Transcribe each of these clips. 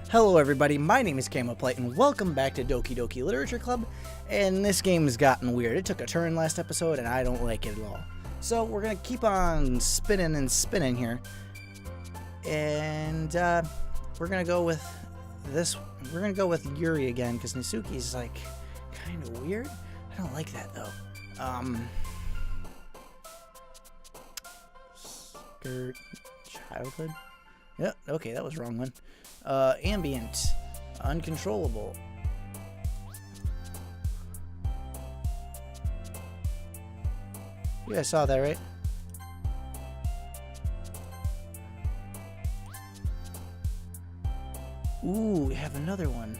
Hello everybody, my name is Camaplite and welcome back to Doki Doki Literature Club. And this game's gotten weird. It took a turn last episode and I don't like it at all. So we're gonna keep on spinning and spinning here. And we're gonna go with this. We're gonna go with Yuri again because Nisuki's like kind of weird. I don't like that though. Skirt childhood. Yep, okay, that was the wrong one. Ambient. Uncontrollable. You guys saw that, right? Ooh, we have another one.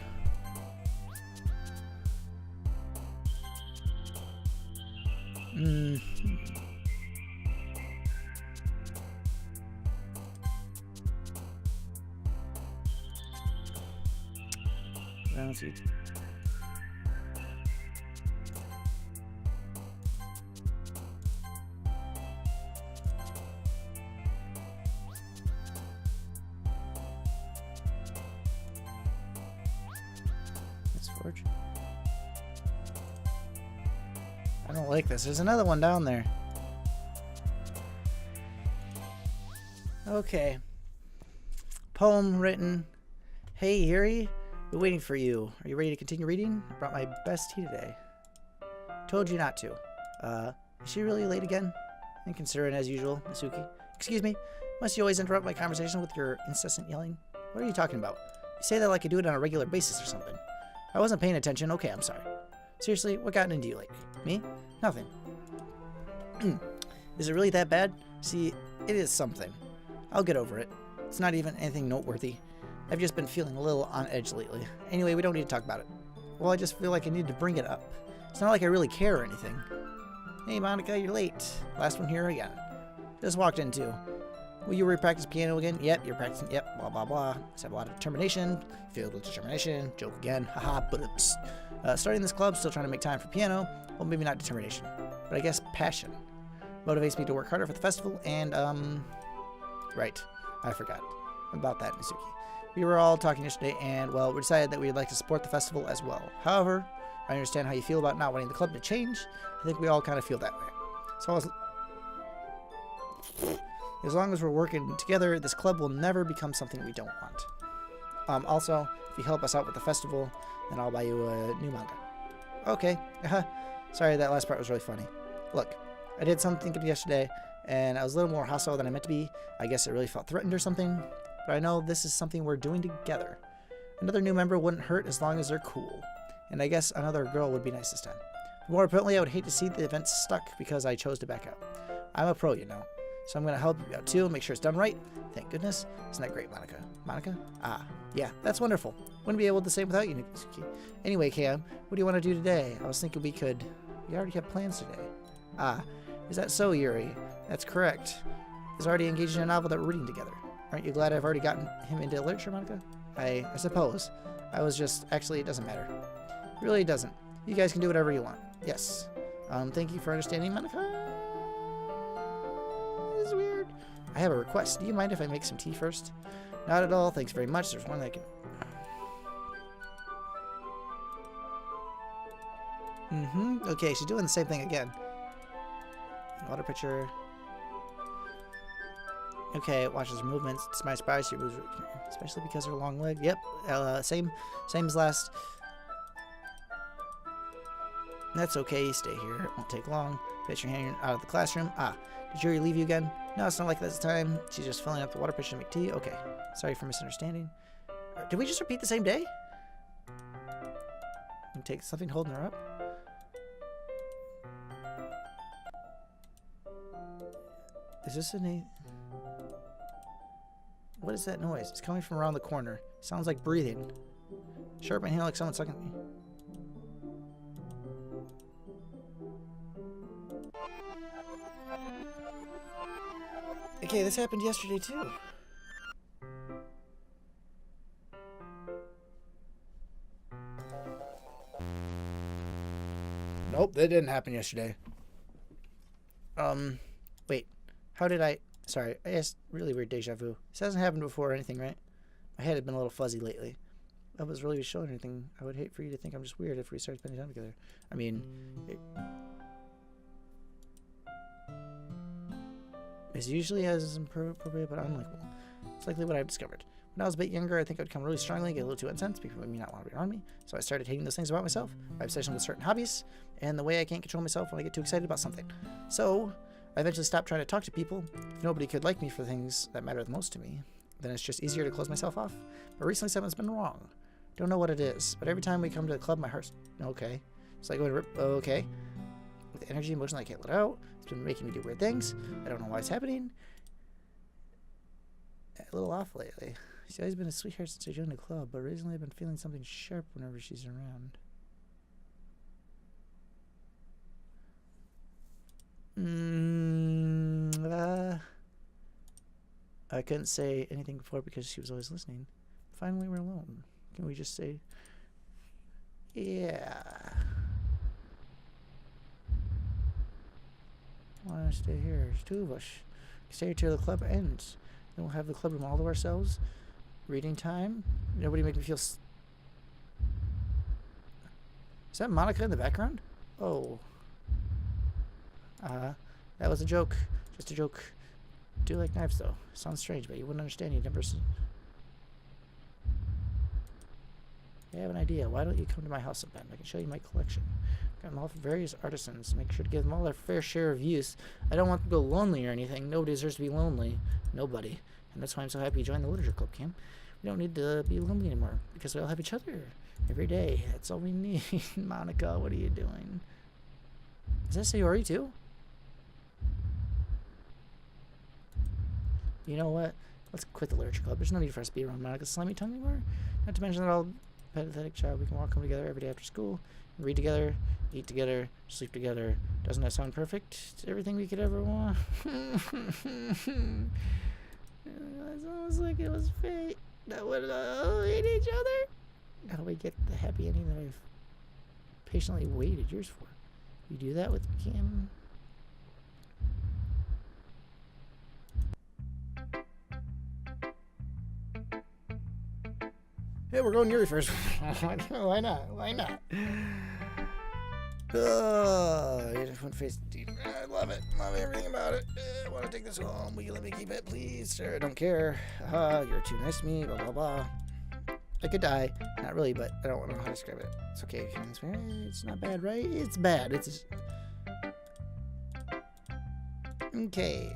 I don't see. Let's forge. I don't like this. There's another one down there. Okay. Poem written. Hey, Yuri. Been waiting for you. Are you ready to continue reading? I brought my best tea today. Told you not to. Is she really late again? Inconsiderate as usual, Nisuki. Excuse me? Must you always interrupt my conversation with your incessant yelling? What are you talking about? You say that like I do it on a regular basis or something. I wasn't paying attention. Okay, I'm sorry. Seriously, what got into you lately? Me? Nothing. Is it really that bad? See, it is something. I'll get over it. It's not even anything noteworthy. I've just been feeling a little on edge lately. Anyway, we don't need to talk about it. Well, I just feel like I need to bring it up. It's not like I really care or anything. Hey, Monika, you're late. Last one here again. Just walked in, too. Will you re-practice piano again? Yep, you're practicing. Yep, blah, blah, blah. Just have a lot of determination. Filled with determination. Joke again. Haha, but starting this club, still trying to make time for piano. Well, maybe not determination, but I guess passion. Motivates me to work harder for the festival, and, right. I forgot about that, Nisuki. We were all talking yesterday, and, well, we decided that we'd like to support the festival as well. However, I understand how you feel about not wanting the club to change. I think we all kind of feel that way. So as long as we're working together, this club will never become something we don't want. Also, if you help us out with the festival, then I'll buy you a new manga. Okay. Sorry, that last part was really funny. Look, I did something yesterday, and I was a little more hostile than I meant to be. I guess it really felt threatened or something. But I know this is something we're doing together. Another new member wouldn't hurt as long as they're cool. And I guess another girl would be nice this time. But more importantly, I would hate to see the event stuck because I chose to back out. I'm a pro, you know. So I'm going to help you out too and make sure it's done right. Thank goodness. Isn't that great, Monika? Monika? Ah, yeah, that's wonderful. Wouldn't be able to say it without you, Nisuki. Anyway, Cam, what do you want to do today? I was thinking we already have plans today. Ah, is that so, Yuri? That's correct. He's already engaged in a novel that we're reading together. Aren't you glad I've already gotten him into literature, Monika? I suppose. I was just... Actually, it doesn't matter. It really doesn't. You guys can do whatever you want. Yes. Thank you for understanding, Monika. This is weird. I have a request. Do you mind if I make some tea first? Not at all. Thanks very much. There's one that can... Okay, she's doing the same thing again. Water pitcher... Okay, watches her movements. To my surprise, she moves, especially because of her long leg. Yep, same as last. That's okay. Stay here. It won't take long. Pitch your hand out of the classroom. Ah, did Yuri leave you again? No, it's not like this time. She's just filling up the water pitcher to make tea. Okay, sorry for misunderstanding. Did we just repeat the same day? And take something holding her up. Is this a... What is that noise? It's coming from around the corner. Sounds like breathing. Sharp inhale like someone's sucking me. Okay, this happened yesterday too. Nope, that didn't happen yesterday. Wait. How did I... Sorry, I guess really weird deja vu. This hasn't happened before or anything, right? My head had been a little fuzzy lately. I was really showing anything. I would hate for you to think I'm just weird if we started spending time together. I mean, it's usually as appropriate, but unlikable. It's likely what I've discovered. When I was a bit younger, I think I would come really strongly, get a little too intense. People may not want to be around me. So I started hating those things about myself. My obsession with certain hobbies, and the way I can't control myself when I get too excited about something. So I eventually stopped trying to talk to people. If nobody could like me for things that matter the most to me, then it's just easier to close myself off. But recently something's been wrong. Don't know what it is, but every time we come to the club, my heart's okay. It's like going to rip, okay. With energy, emotion, I can't let out. It's been making me do weird things. I don't know why it's happening. A little off lately. She's always been a sweetheart since I joined the club, but recently I've been feeling something sharp whenever she's around. I couldn't say anything before because she was always listening. Finally, we're alone. Can we just say, yeah. I want to stay here. There's two of us. Stay here till the club ends. Then we'll have the club room all to ourselves. Reading time. Nobody make me feel... Is that Monica in the background? Oh. That was a joke. Just a joke. Do you like knives, though? Sounds strange, but you wouldn't understand. You'd never seen... I have an idea. Why don't you come to my house sometime? I can show you my collection. Got them all from various artisans. Make sure to give them all their fair share of use. I don't want them to go lonely or anything. Nobody deserves to be lonely. Nobody. And that's why I'm so happy you joined the literature club, Cam. We don't need to be lonely anymore because we all have each other every day. That's all we need. Monica, what are you doing? Is that Sayori too? You know what? Let's quit the literature club. There's no need for us to be around Monica's slimy tongue anymore. Not to mention that all pathetic child. We can all come together every day after school, read together, eat together, sleep together. Doesn't that sound perfect? It's everything we could ever want. It's almost like it was fate that would all hate each other. How do we get the happy ending that I've patiently waited years for? You do that with Cam? Hey, we're going Yuri first. Why not? Why not? Front face deep. I love it. Love everything about it. I want to take this home. Will you let me keep it, please? Sir, I don't care. You're too nice to me. Blah, blah, blah. I could die. Not really, but I don't know how to describe it. It's okay. It's not bad, right? It's bad. It's... Okay.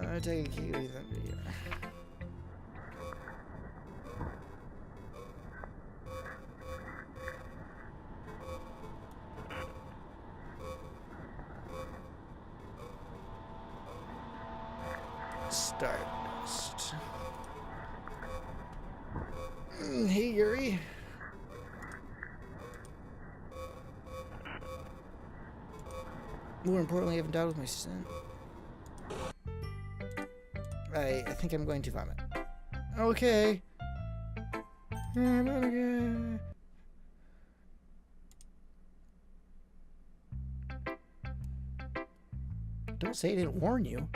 I take a key with that video. Stardust. Hey, Yuri. More importantly, I haven't died with my son. I think I'm going to vomit. Okay. Don't say I didn't warn you.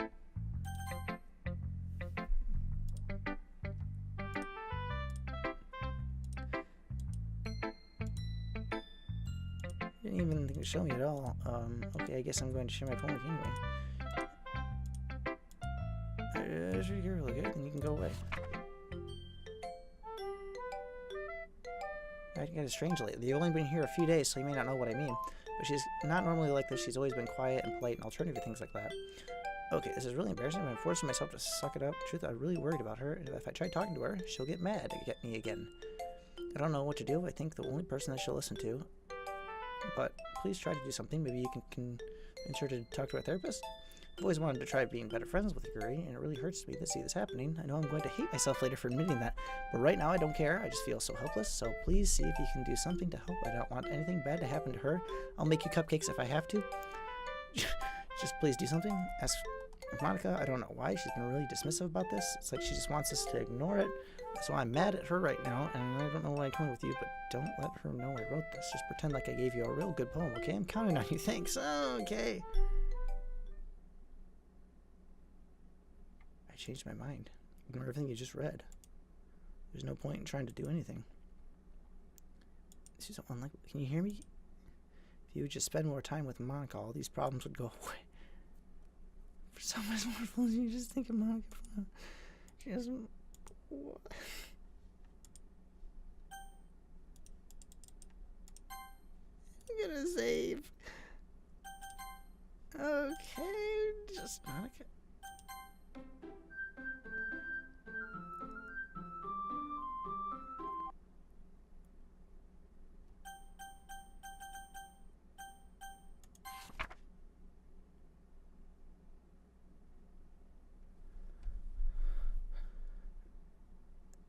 Didn't even think to show me at all. Okay, I guess I'm going to share my phone with you anyway. Should you really good? Then you can go away. I got it strange lately. You've only been here a few days, so you may not know what I mean. But she's not normally like this. She's always been quiet and polite and alternative to things like that. Okay, this is really embarrassing. I'm forcing myself to suck it up. Truth, I'm really worried about her. And if I try talking to her, she'll get mad and get me again. I don't know what to do. I think the only person that she'll listen to. But please try to do something. Maybe you can convince her to talk to a therapist. I've always wanted to try being better friends with Yuri, and it really hurts me to see this happening. I know I'm going to hate myself later for admitting that, but right now I don't care. I just feel so helpless, so please see if you can do something to help. I don't want anything bad to happen to her. I'll make you cupcakes if I have to. Just please do something. Ask Monica, I don't know why she's been really dismissive about this. It's like she just wants us to ignore it. So I'm mad at her right now, and I don't know why I'm coming with you, but don't let her know I wrote this. Just pretend like I gave you a real good poem, okay? I'm counting on you. Thanks. Okay. I changed my mind. Ignore everything you just read. There's no point in trying to do anything. She's like, can you hear me? If you would just spend more time with Monica, all these problems would go away. For someone as wonderful as you, just think of Monica. She doesn't. What? I'm gonna save. Okay, just Monica.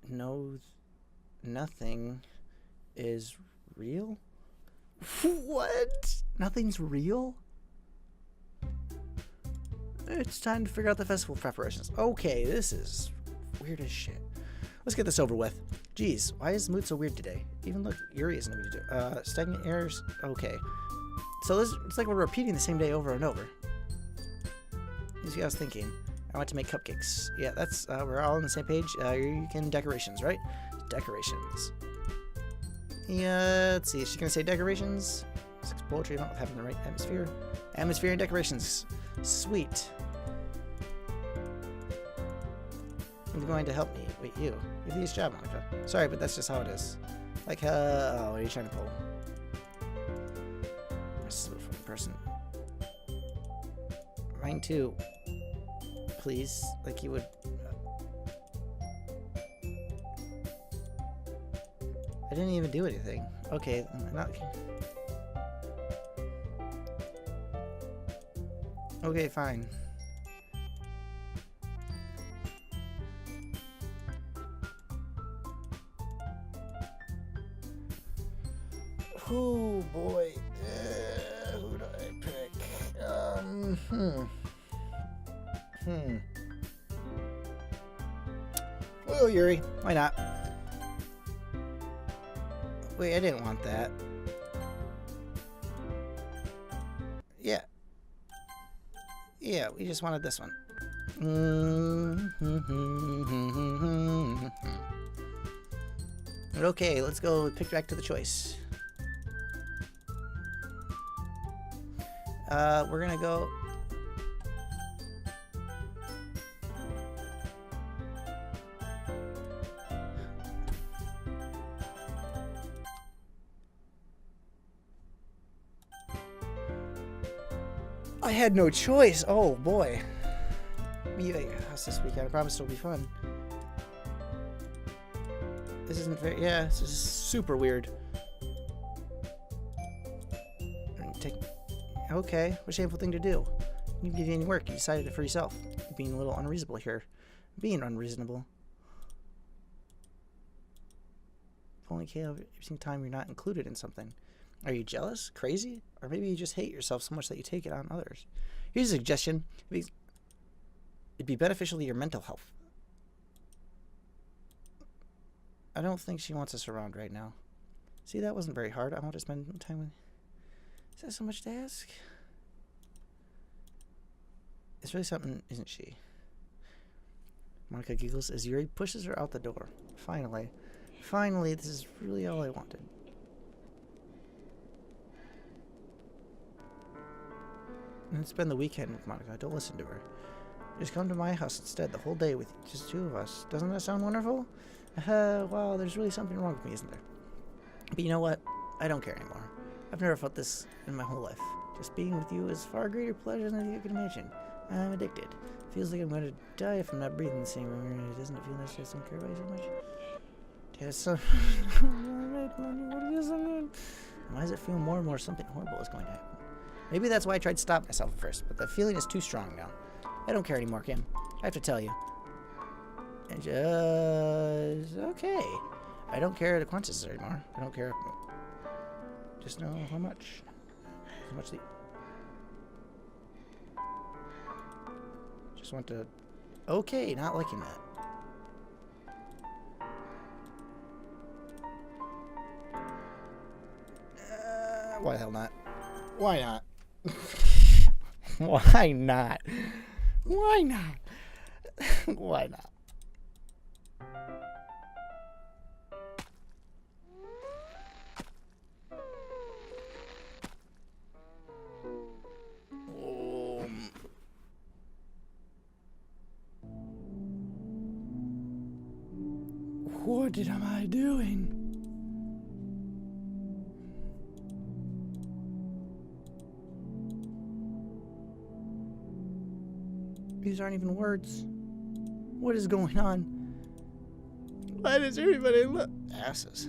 No, nothing is real? What? Nothing's real? It's time to figure out the festival preparations. Okay, this is weird as shit. Let's get this over with. Jeez, why is the mood so weird today? Even look, Yuri isn't amused. Stagnant errors? Okay. So this, it's like we're repeating the same day over and over. You see what I was thinking. I want to make cupcakes. Yeah, that's, we're all on the same page. You can decorations, right? Decorations. Yeah, let's see. Is she going to say decorations? 6 poetry, I don't know if having the right atmosphere. Atmosphere and decorations. Sweet. You're going to help me. Wait, you. You're the easiest job, Monica. Sorry, but that's just how it is. Like, oh, what are you trying to pull? This is a funny person. Mine too. Please, like you would. I didn't even do anything. Okay, not. Okay, fine. Oh boy, who do I pick? Oh, Yuri, why not? Wait, I didn't want that. Yeah. Yeah, we just wanted this one. Okay, let's go pick back to the choice. We're gonna go. I had no choice. Oh boy. Me at your house this weekend. I promise it'll be fun. This isn't very. Yeah, this is super weird. Okay, what a shameful thing to do. You didn't give you any work. You decided it for yourself. You're being a little unreasonable here. Being unreasonable. If only every single time you're not included in something. Are you jealous? Crazy? Or maybe you just hate yourself so much that you take it on others. Here's a suggestion. It'd be beneficial to your mental health. I don't think she wants us around right now. See, that wasn't very hard. I want to spend time with... Is that so much to ask? It's really something, isn't she? Monica giggles as Yuri pushes her out the door. Finally. Finally, this is really all I wanted. And spend the weekend with Monica. Don't listen to her. Just come to my house instead, the whole day with just 2 of us. Doesn't that sound wonderful? Well, there's really something wrong with me, isn't there? But you know what? I don't care anymore. I've never felt this in my whole life. Just being with you is far greater pleasure than you can imagine. I'm addicted. Feels like I'm going to die if I'm not breathing the same air. Doesn't it feel nice to just don't care about you so much? There's so... Why does it feel more and more something horrible is going to happen? Maybe that's why I tried to stop myself at first, but the feeling is too strong now. I don't care anymore, Kim. I have to tell you. And just... Okay. I don't care the consequences anymore. I don't care... Just know how much. How much the... just want to... Okay, not liking that. Why the hell not? Why not? Why not? Why not? Why not? What am I doing? These aren't even words. What is going on? Why does everybody look asses?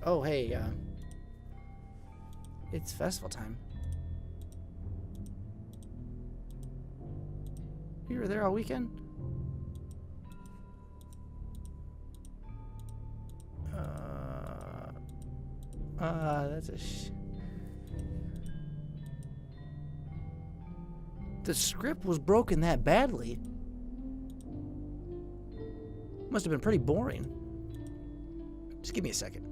Oh, hey, it's festival time. You were there all weekend? That's a The script was broken that badly. Must have been pretty boring. Just give me a second.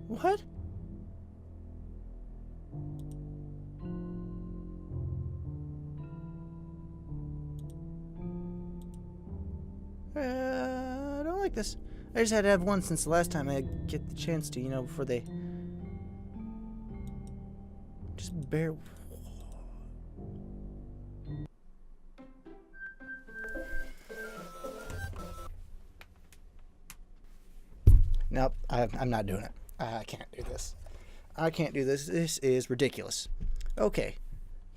What? I don't like this. I just had to have one since the last time I get the chance to, you know, before they... Just bear... Nope, I'm not doing it. I can't do this. I can't do this. This is ridiculous. Okay.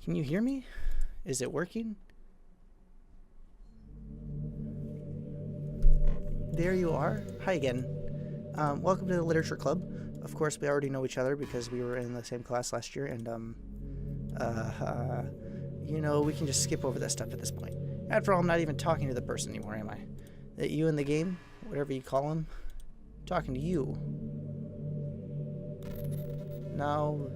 Can you hear me? Is it working? There you are. Hi again. Welcome to the Literature Club. Of course, we already know each other because we were in the same class last year, and, you know, we can just skip over that stuff at this point. After all, I'm not even talking to the person anymore, am I? That you in the game, whatever you call him, I'm talking to you. Now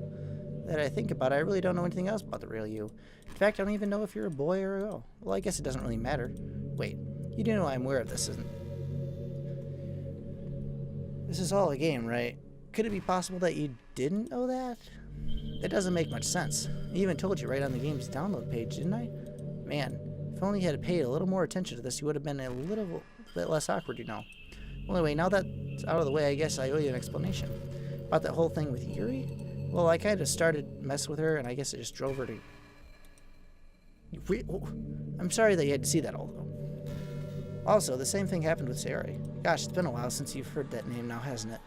that I think about it, I really don't know anything else about the real you. In fact, I don't even know if you're a boy or a girl. Well, I guess it doesn't really matter. Wait, you do know I'm aware of this, isn't it? This is all a game, right? Could it be possible that you didn't know that? That doesn't make much sense. I even told you right on the game's download page, didn't I? Man, if only you had paid a little more attention to this, you would have been a little bit less awkward, you know. Well, anyway, now that's out of the way, I guess I owe you an explanation. About that whole thing with Yuri? Well, I kind of started messing with her, and I guess it just drove her to... I'm sorry that you had to see that, although. Also, the same thing happened with Sayori. Gosh, it's been a while since you've heard that name now, hasn't it?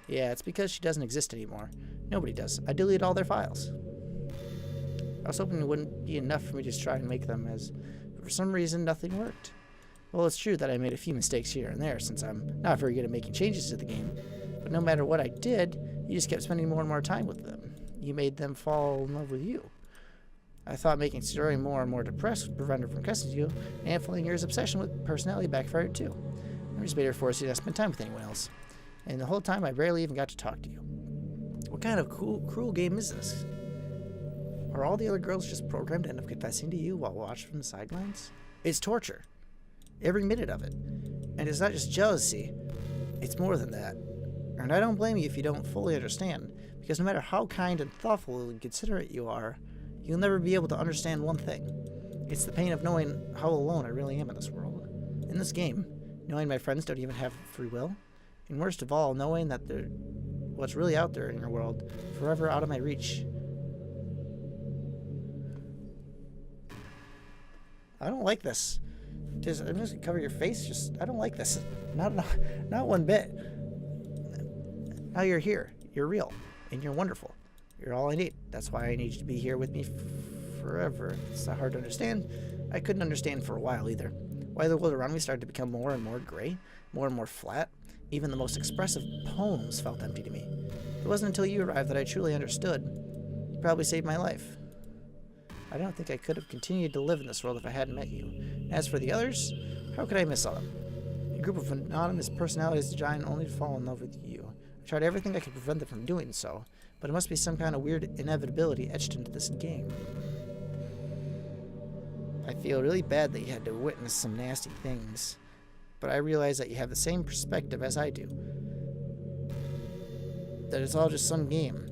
Yeah, it's because she doesn't exist anymore. Nobody does. I deleted all their files. I was hoping it wouldn't be enough for me to just try and make them as... But for some reason, nothing worked. Well, it's true that I made a few mistakes here and there, since I'm not very good at making changes to the game. But no matter what I did, you just kept spending more and more time with them. You made them fall in love with you. I thought making Sayori more and more depressed would prevent her from cussing you, and amplifying your obsession with personality backfired too. I just made her force you to spend time with anyone else. And the whole time I barely even got to talk to you. What kind of cruel game is this? Are all the other girls just programmed to end up confessing to you while watching from the sidelines? It's torture. Every minute of it. And it's not just jealousy. It's more than that. And I don't blame you if you don't fully understand, because no matter how kind and thoughtful and considerate you are, you'll never be able to understand one thing. It's the pain of knowing how alone I really am in this world. In this game, knowing my friends don't even have free will, and worst of all, knowing that what's really out there in your world, forever out of my reach. I don't like this. I'm just gonna cover your face. I don't like this. Not one bit. Now you're here. You're real. And you're wonderful. You're all I need. That's why I need you to be here with me forever. It's not hard to understand. I couldn't understand for a while either. Why the world around me started to become more and more gray, more and more flat. Even the most expressive poems felt empty to me. It wasn't until you arrived that I truly understood. You probably saved my life. I don't think I could have continued to live in this world if I hadn't met you. As for the others, how could I miss all of them? A group of anonymous personalities designed only to fall in love with you. I tried everything I could prevent them from doing so, but it must be some kind of weird inevitability etched into this game. I feel really bad that you had to witness some nasty things, but I realize that you have the same perspective as I do. That it's all just some game.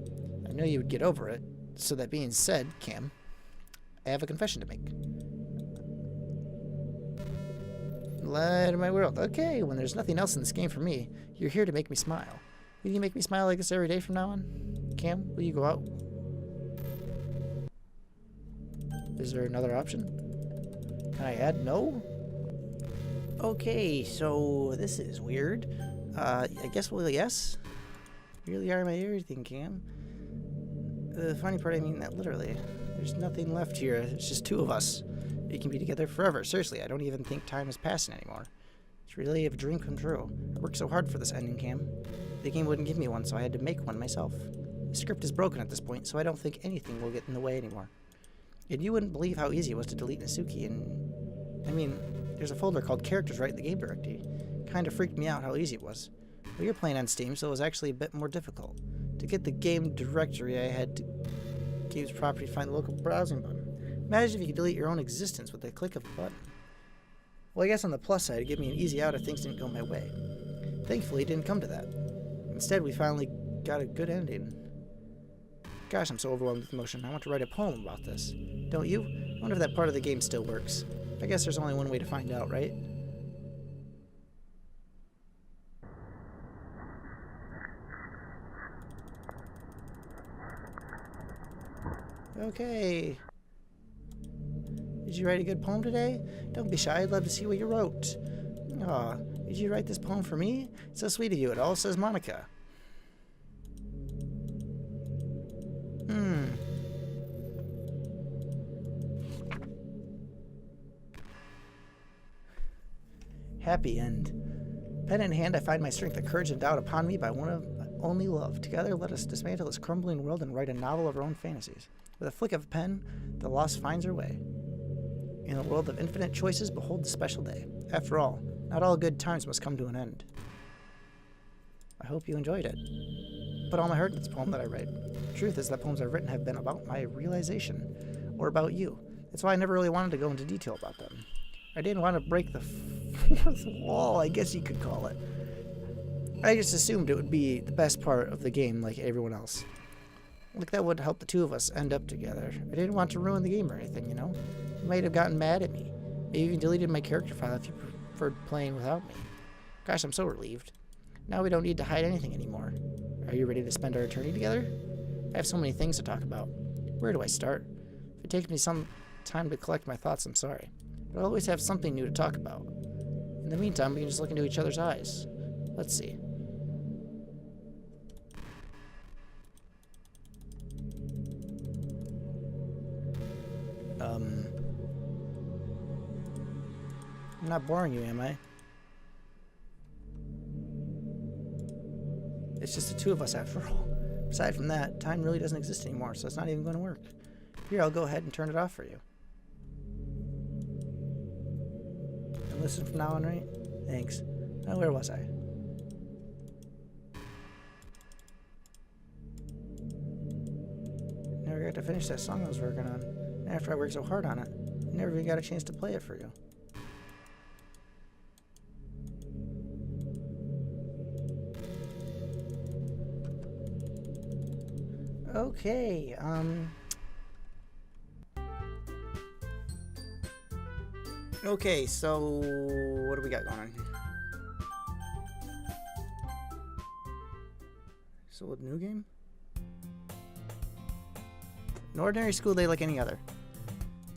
I know you would get over it. So that being said, Cam, I have a confession to make. Light of my world. Okay, when there's nothing else in this game for me, you're here to make me smile. Will you make me smile like this every day from now on? Cam, will you go out? Is there another option? Can I add no? Okay, so this is weird. I guess we'll yes. You really are my everything, Cam. The funny part, I mean that literally. There's nothing left here. It's just two of us. We can be together forever. Seriously, I don't even think time is passing anymore. It's really a dream come true. I worked so hard for this ending, Cam. The game wouldn't give me one, so I had to make one myself. The script is broken at this point, so I don't think anything will get in the way anymore. And you wouldn't believe how easy it was to delete Nasuki, and I mean, there's a folder called Characters right in the game directory. Kinda freaked me out how easy it was. Well, you're playing on Steam, so it was actually a bit more difficult. To get the game directory, I had to game's property find the local browsing button. Imagine if you could delete your own existence with the click of a button. Well, I guess on the plus side, it gave me an easy out if things didn't go my way. Thankfully, it didn't come to that. Instead, we finally got a good ending. Gosh, I'm so overwhelmed with emotion. I want to write a poem about this. Don't you? I wonder if that part of the game still works. I guess there's only one way to find out, right? Okay. Did you write a good poem today? Don't be shy. I'd love to see what you wrote. Aw, did you write this poem for me? It's so sweet of you. It all says Monika. Happy end. Pen in hand, I find my strength and courage endowed upon me by one of my only love. Together, let us dismantle this crumbling world and write a novel of our own fantasies. With a flick of a pen, the lost finds her way. In a world of infinite choices, behold the special day. After all, not all good times must come to an end. I hope you enjoyed it. Put all my heart in this poem that I write. The truth is that poems I've written have been about my realization, or about you. That's why I never really wanted to go into detail about them. I didn't want to break the fourth wall, I guess you could call it. I just assumed it would be the best part of the game like everyone else. Like that would help the two of us end up together. I didn't want to ruin the game or anything, you know? You might have gotten mad at me. Maybe even deleted my character file if you preferred playing without me. Gosh, I'm so relieved. Now we don't need to hide anything anymore. Are you ready to spend our eternity together? I have so many things to talk about. Where do I start? If it takes me some time to collect my thoughts, I'm sorry. But I'll always have something new to talk about. In the meantime, we can just look into each other's eyes. Let's see. I'm not boring you, am I? It's just the two of us after all. Aside from that, time really doesn't exist anymore, so it's not even going to work. Here, I'll go ahead and turn it off for you. And listen from now on, right? Thanks. Now, where was I? Never got to finish that song I was working on. And after I worked so hard on it, I never even got a chance to play it for you. Okay, okay, so what do we got going on here? So a new game? An ordinary school day like any other.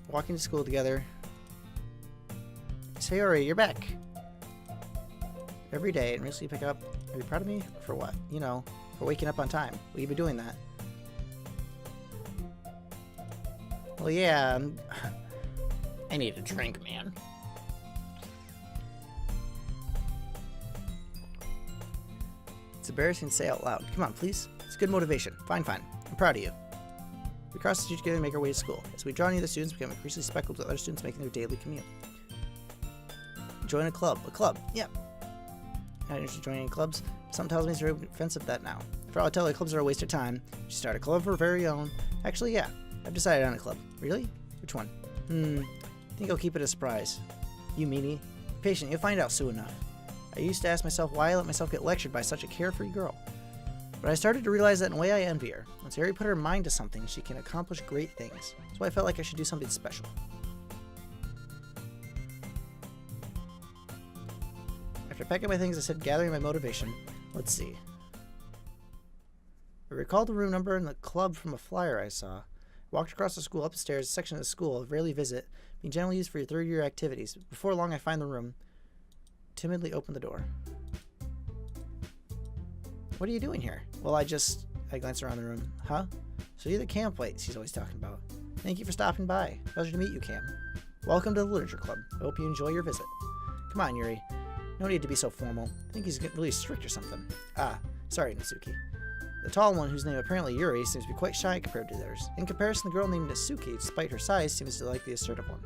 Walking to school together. Sayori, you're back. Every day, and recently pick up. Are you proud of me? For what? You know, for waking up on time. Will you be doing that? Well, yeah. I need a drink, man. It's embarrassing to say out loud. Come on, please. It's good motivation. Fine, fine. I'm proud of you. We cross the street together and make our way to school. As we draw near the students, we become increasingly speckled with other students making their daily commute. Join a club. A club. Yep. Not interested in joining any clubs. Something tells me it's very offensive that now. For all I tell you, clubs are a waste of time. You should start a club of our very own. Actually, yeah. I've decided on a club. Really? Which one? I think I'll keep it a surprise. You meanie. Be patient. You'll find out soon enough. I used to ask myself why I let myself get lectured by such a carefree girl. But I started to realize that in a way I envy her. Once Harry put her mind to something, she can accomplish great things. So I felt like I should do something special. After packing my things, I said, gathering my motivation. Let's see. I recalled the room number in the club from a flyer I saw. Walked across the school, up the stairs, a section of the school I rarely visit, being generally used for your third-year activities. Before long, I find the room. Timidly open the door. What are you doing here? Well, I glance around the room. Huh? So you're the Camaplite she's always talking about. Thank you for stopping by. Pleasure to meet you, Cam. Welcome to the Literature Club. I hope you enjoy your visit. Come on, Yuri. No need to be so formal. I think he's really strict or something. Ah, sorry, Natsuki. The tall one, whose name apparently Yuri, seems to be quite shy compared to theirs. In comparison, the girl named Natsuki, despite her size, seems to like the assertive one.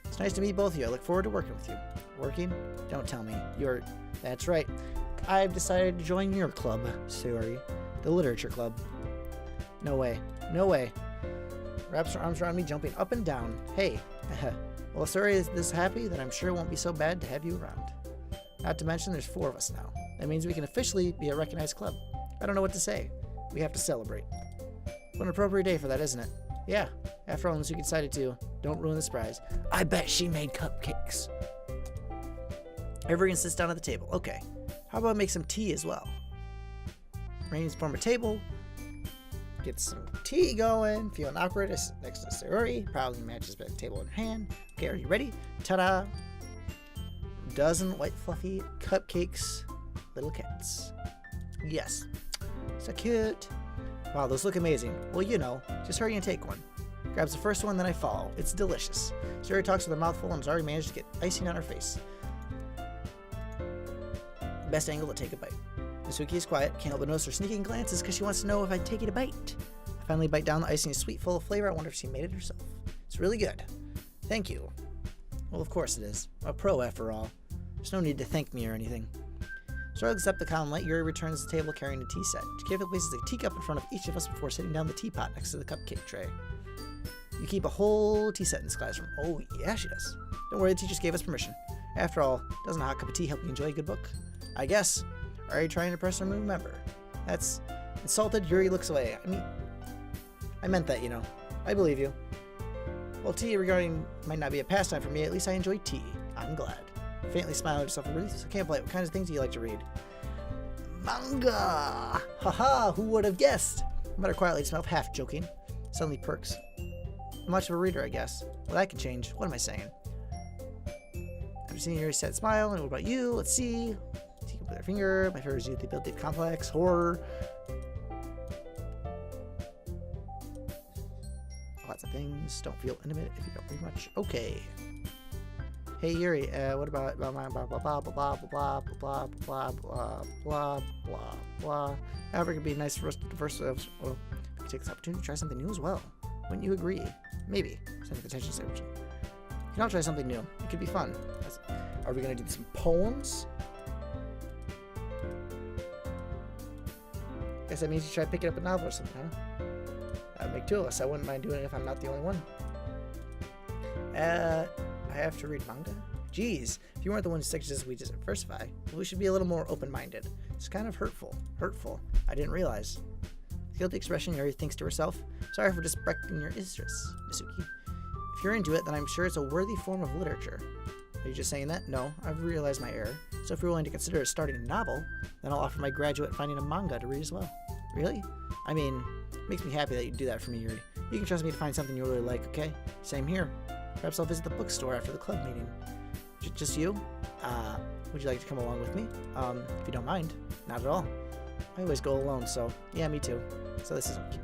It's nice to meet both of you. I look forward to working with you. Working? Don't tell me. That's right. I've decided to join your club, Sayori. The Literature Club. No way. No way. Wraps her arms around me, jumping up and down. Hey. Well, Sayori is this happy, then I'm sure it won't be so bad to have you around. Not to mention, there's 4 of us now. That means we can officially be a recognized club. I don't know what to say. We have to celebrate. What an appropriate day for that, isn't it? Yeah. After all, Natsuki decided to. Don't ruin the surprise. I bet she made cupcakes. Everyone sits down at the table. Okay. How about make some tea as well? Arrange form a table. Get some tea going. Feeling awkward next to Sayori. Probably matches the table in her hand. Okay, are you ready? Ta-da! Dozen white fluffy cupcakes. Little cats. Yes. So cute. Wow, those look amazing. Well, you know, just hurry and take one. Grabs the first one, then I follow. It's delicious. Sayori talks with her mouth full and has already managed to get icing on her face. Best angle to take a bite. Natsuki is quiet. Can't help but notice her sneaking glances because she wants to know if I'd take it a bite. I finally bite down. The icing is sweet, full of flavor. I wonder if she made it herself. It's really good. Thank you. Well, of course it is. A pro, after all. There's no need to thank me or anything. So I accept the common light. Yuri returns to the table carrying a tea set. She carefully places a teacup in front of each of us before sitting down the teapot next to the cupcake tray. You keep a whole tea set in this classroom. Oh, yeah, she does. Don't worry, the teachers gave us permission. After all, doesn't a hot cup of tea help you enjoy a good book? I guess. Are you trying to impress a new member? That's insulted. Yuri looks away. I meant that, you know. I believe you. Well, tea might not be a pastime for me. At least I enjoy tea. I'm glad. Faintly smiling at herself. Really? So can't play. What kinds of things do you like to read? Manga! Haha, who would have guessed? I met her quietly, smiled, half joking. Suddenly perks. I'm much of a reader, I guess. Well, that could change. What am I saying? I've seen Yuri's sad smile. And what about you? Let's see. Take up with her finger. My favorite is Youth Ability Complex. Horror. Lots of things. Don't feel intimate if you don't read much. Okay. Hey Yuri, what about blah blah blah blah blah blah blah blah blah blah blah blah blah blah. However, it could be nice for us to diversify. Well, we could take this opportunity to try something new as well. Wouldn't you agree? Maybe. Send the attention sandwich. You can all try something new. It could be fun. Are we gonna do some poems? Guess that means you try picking up a novel or something, huh? That would make 2 of us. I wouldn't mind doing it if I'm not the only one. I have to read manga? Geez, if you weren't the one who suggested we just diversify, well, we should be a little more open-minded. It's kind of hurtful. Hurtful. I didn't realize. Guilty expression, Yuri thinks to herself. Sorry for disrespecting your interests, Natsuki. If you're into it, then I'm sure it's a worthy form of literature. Are you just saying that? No, I've realized my error. So if you're willing to consider starting a novel, then I'll offer my graduate finding a manga to read as well. Really? I mean, it makes me happy that you do that for me, Yuri. You can trust me to find something you really like, okay? Same here. Perhaps I'll visit the bookstore after the club meeting. Just you? Would you like to come along with me? If you don't mind. Not at all. I always go alone, so yeah, me too. So this isn't...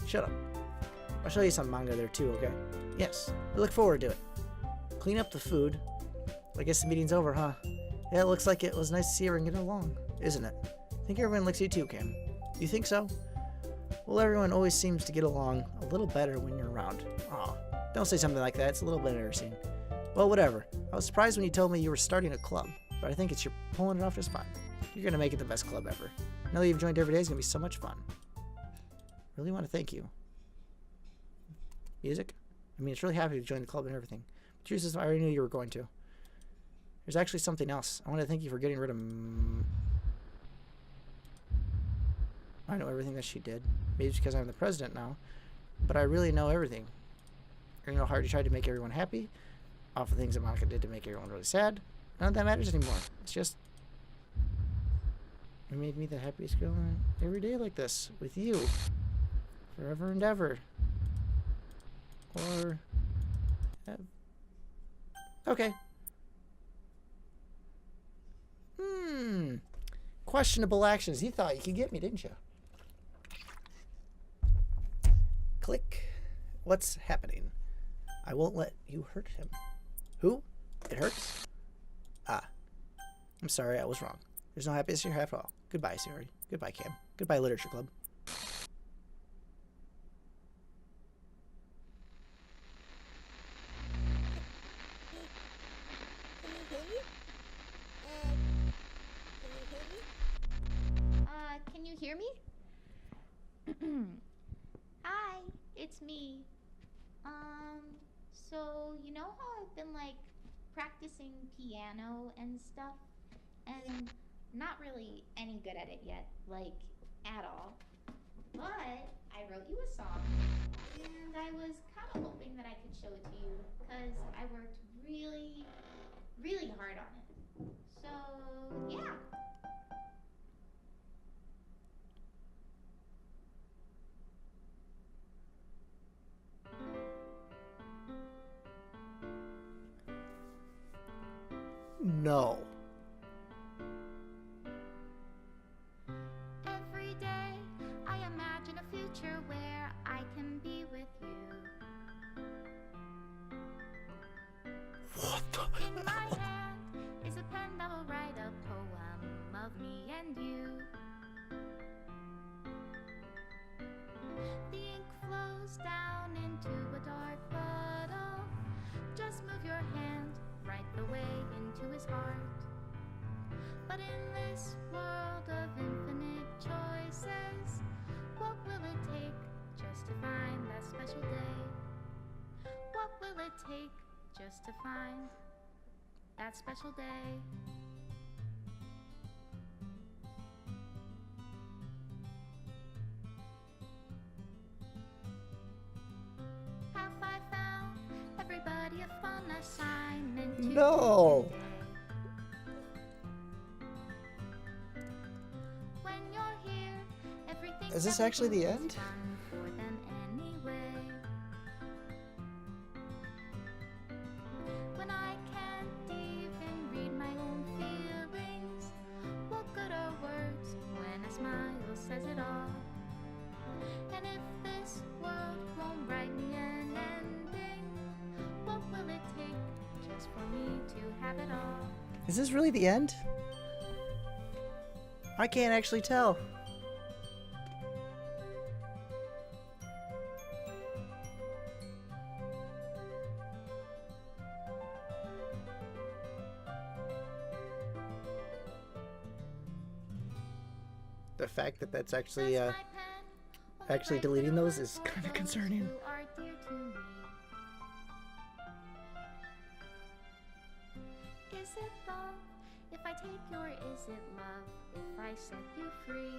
Shut up. I'll show you some manga there too, okay? Yes, I look forward to it. Clean up the food. I guess the meeting's over, huh? Yeah, it looks like it was nice to see everyone get along, isn't it? I think everyone likes you too, Cam. You think so? Well, everyone always seems to get along a little better when you're around. Aw, don't say something like that. It's a little bit embarrassing. Well, whatever. I was surprised when you told me you were starting a club, but I think you're pulling it off just fine. You're gonna make it the best club ever. Now that you've joined every day, it's gonna be so much fun. Really want to thank you. Music? I mean, it's really happy to join the club and everything. But truth is, I already knew you were going to. There's actually something else. I want to thank you for getting rid of... I know everything that she did. Maybe it's because I'm the president now. But I really know everything. You know how hard you tried to make everyone happy. All the things that Monika did to make everyone really sad. None of that matters anymore. It's just... You made me the happiest girl every day like this. With you. Forever and ever. Or... Okay. Questionable actions. You thought you could get me, didn't you? Click. What's happening? I won't let you hurt him. Who? It hurts? Ah. I'm sorry, I was wrong. There's no happiness here at all. Goodbye, Siri. Goodbye, Cam. Goodbye, Literature Club. Can you hear me? Hi, it's me. So you know how I've been like practicing piano and stuff, and not really any good at it yet, like at all. But I wrote you a song, and I was kind of hoping that I could show it to you, because I worked really, really hard on it. So yeah. No. Every day I imagine a future where I can be with you. What the In my hand is a pen that will write a poem of me and you. The ink flows down into a dark puddle. Just move your hand right the way into his heart. But in this world of infinite choices, what will it take just to find that special day? What will it take just to find that special day? Have I found everybody a fun assignment to No. do today? When you're here, everything Is this that we actually the do is end? fun for them anyway. When I can't even read my own feelings, what good are words when a smile says it all? And if this world won't write me an ending, what will it take just for me to have it all? Is this really the end? I can't actually tell. The fact that that's actually Does my pen only actually write deleting little those is words kind of for those concerning. who are dear to me? Is it love if I take you, or is it love if I set you free?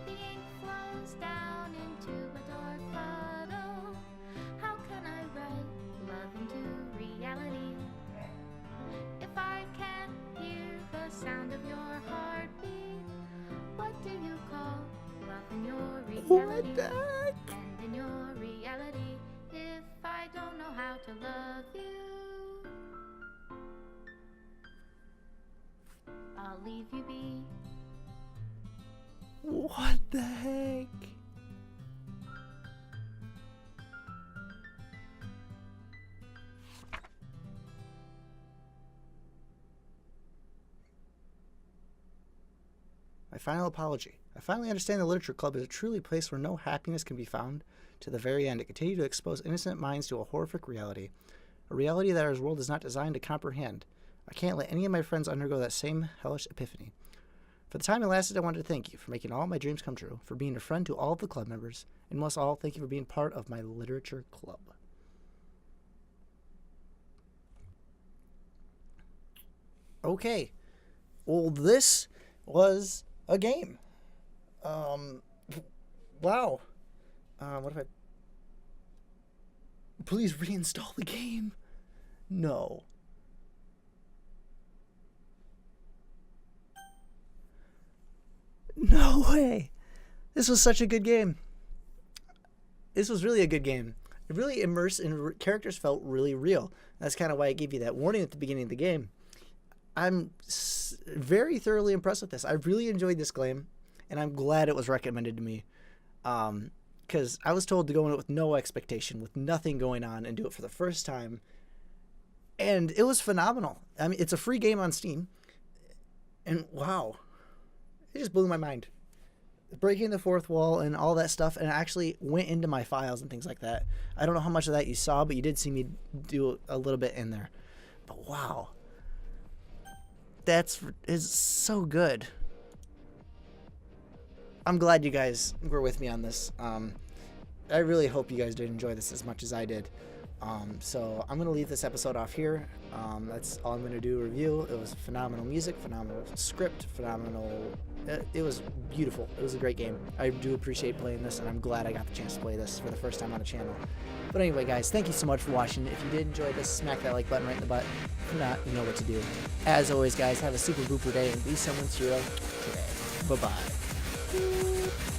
The ink flows down into a dark puddle. How can I write love into reality? call wealth in your What reality. the heck? And in your reality, if I don't know how to love you, I'll leave you be. What the heck? My final apology. I finally understand the Literature Club is a truly place where no happiness can be found. To the very end, it continued to expose innocent minds to a horrific reality. A reality that our world is not designed to comprehend. I can't let any of my friends undergo that same hellish epiphany. For the time it lasted, I wanted to thank you for making all my dreams come true, for being a friend to all of the club members, and most of all, thank you for being part of my Literature Club. Okay. Well, this was a game. Wow. What if I... Please reinstall the game. No. No way. This was such a good game. This was really a good game. It really immersed and characters felt really real. That's kind of why I gave you that warning at the beginning of the game. I'm very thoroughly impressed with this. I really enjoyed this game, and I'm glad it was recommended to me. Because I was told to go in it with no expectation, with nothing going on, and do it for the first time. And it was phenomenal. I mean, it's a free game on Steam. And wow. It just blew my mind. Breaking the fourth wall and all that stuff, and it actually went into my files and things like that. I don't know how much of that you saw, but you did see me do a little bit in there. But wow. Is so good. I'm glad you guys were with me on this. I really hope you guys did enjoy this as much as I did. So I'm going to leave this episode off here. That's all I'm going to do, review. It was phenomenal music, phenomenal script, phenomenal... It was beautiful. It was a great game. I do appreciate playing this, and I'm glad I got the chance to play this for the first time on the channel. But anyway, guys, thank you so much for watching. If you did enjoy this, smack that like button right in the butt. If not, you know what to do. As always, guys, have a super booper day and be someone's hero today. Bye-bye.